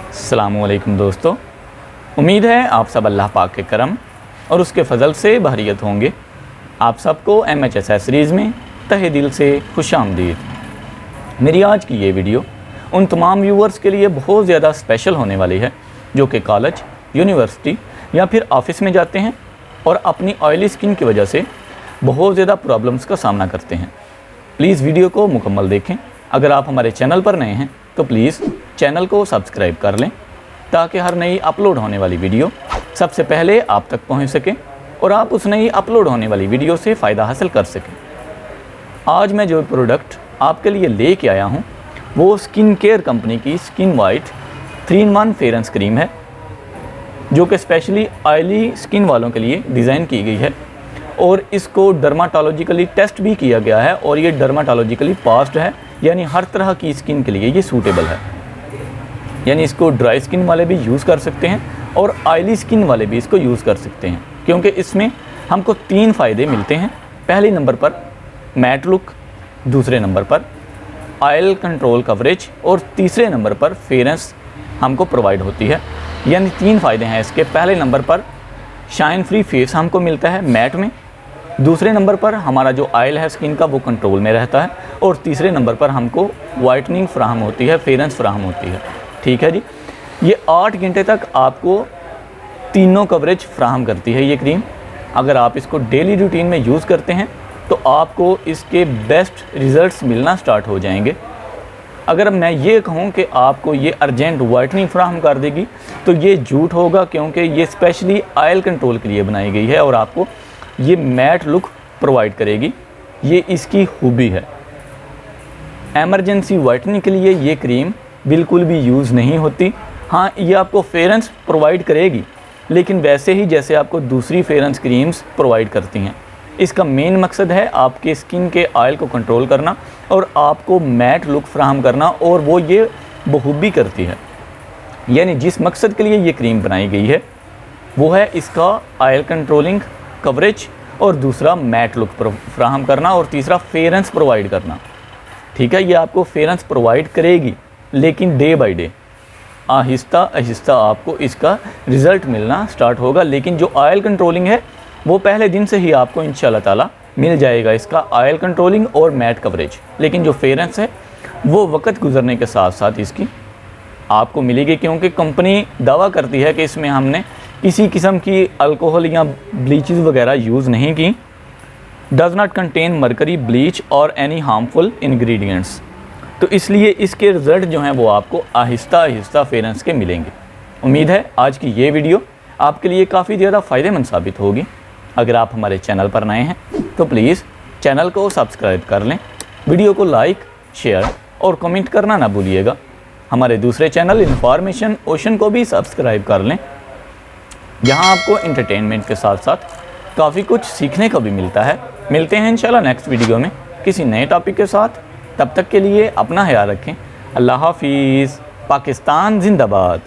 अस्सलामुअलैकुम दोस्तों, उम्मीद है आप सब अल्लाह पाक के करम और उसके फ़ज़ल से बहरियत होंगे। आप सबको MH एक्सेसरीज़ में तहे दिल से खुशामदीद। मेरी आज की ये वीडियो उन तमाम व्यूअर्स के लिए बहुत ज़्यादा स्पेशल होने वाली है जो कि कॉलेज, यूनिवर्सिटी या फिर ऑफिस में जाते हैं और अपनी ऑयली स्किन की वजह से बहुत ज़्यादा प्रॉब्लम्स का सामना करते हैं। प्लीज़ वीडियो को मुकम्मल देखें। अगर आप हमारे चैनल पर नए हैं तो प्लीज़ चैनल को सब्सक्राइब कर लें ताकि हर नई अपलोड होने वाली वीडियो सबसे पहले आप तक पहुंच सके और आप उस नई अपलोड होने वाली वीडियो से फ़ायदा हासिल कर सकें। आज मैं जो प्रोडक्ट आपके लिए लेके आया हूं वो स्किन केयर कंपनी की स्किन वाइट 3-in-1 फेयरेंस क्रीम है जो कि स्पेशली ऑयली स्किन वालों के लिए डिज़ाइन की गई है और इसको डर्माटोलॉजिकली टेस्ट भी किया गया है और ये डर्माटोलॉजिकली पास्ड है, यानी हर तरह की स्किन के लिए ये सूटेबल है। यानी इसको ड्राई स्किन वाले भी यूज़ कर सकते हैं और ऑयली स्किन वाले भी इसको यूज़ कर सकते हैं क्योंकि इसमें हमको 3 फ़ायदे मिलते हैं। पहले नंबर पर मैट लुक, दूसरे नंबर पर ऑयल कंट्रोल कवरेज और तीसरे नंबर पर फेयरेंस हमको प्रोवाइड होती है। यानी 3 फ़ायदे हैं इसके। पहले नंबर पर शाइन फ्री फेस हमको मिलता है मैट में, दूसरे नंबर पर हमारा जो ऑयल है स्किन का वो कंट्रोल में रहता है और तीसरे नंबर पर हमको वाइटनिंग फ्राहम होती है, फेयरेंस फ्राहम होती है। ठीक है जी। ये 8 घंटे तक आपको तीनों कवरेज फ्राहम करती है ये क्रीम। अगर आप इसको डेली रूटीन में यूज़ करते हैं तो आपको इसके बेस्ट रिज़ल्ट्स मिलना स्टार्ट हो जाएंगे। अगर मैं ये कहूँ कि आपको ये अर्जेंट वाइटनिंग फ्राहम कर देगी तो ये झूठ होगा क्योंकि ये स्पेशली ऑयल कंट्रोल के लिए बनाई गई है और आपको ये मैट लुक प्रोवाइड करेगी। ये इसकी खूबी है। एमरजेंसी वाइटनिंग के लिए ये क्रीम बिल्कुल भी यूज़ नहीं होती। हाँ, ये आपको फेयरेंस प्रोवाइड करेगी लेकिन वैसे ही जैसे आपको दूसरी फेयरेंस क्रीम्स प्रोवाइड करती हैं। इसका मेन मकसद है आपके स्किन के ऑयल को कंट्रोल करना और आपको मैट लुक फ्राहम करना, और वो ये बखूबी करती है। यानी जिस मकसद के लिए ये क्रीम बनाई गई है वो है इसका ऑयल कंट्रोलिंग कवरेज और दूसरा मैट लुक फ्राहम करना और तीसरा फेयरेंस प्रोवाइड करना। ठीक है, ये आपको फेयरेंस प्रोवाइड करेगी लेकिन day by day Aahista Aahista आपको इसका रिज़ल्ट मिलना स्टार्ट होगा। लेकिन जो ऑयल कंट्रोलिंग है वो पहले दिन से ही आपको इंशाल्लाह ताला मिल जाएगा, इसका ऑयल कंट्रोलिंग और मैट कवरेज। लेकिन जो फेयरेंस है वो वक्त गुजरने के साथ साथ इसकी आपको मिलेगी क्योंकि कंपनी दावा करती है कि इसमें हमने किसी किस्म की अल्कोहल या ब्लीचेस वगैरह यूज़ नहीं की। Does not contain mercury, bleach और एनी हार्मफुल इंग्रेडिएंट्स। तो इसलिए इसके रिज़ल्ट जो हैं वो आपको आहिस्ता आहिस्ता फेयरेंस के मिलेंगे। उम्मीद है आज की ये वीडियो आपके लिए काफ़ी ज़्यादा फ़ायदेमंद साबित होगी। अगर आप हमारे चैनल पर नए हैं तो प्लीज़ चैनल को सब्सक्राइब कर लें, वीडियो को लाइक, शेयर और कमेंट करना ना भूलिएगा। हमारे दूसरे चैनल इन्फॉर्मेशन ओशन को भी सब्सक्राइब कर लें, जहां आपको एंटरटेनमेंट के साथ साथ काफ़ी कुछ सीखने को भी मिलता है। मिलते हैं इंशाल्लाह नेक्स्ट वीडियो में किसी नए टॉपिक के साथ। तब तक के लिए अपना ख्याल रखें। अल्लाह हाफिज़। पाकिस्तान जिंदाबाद।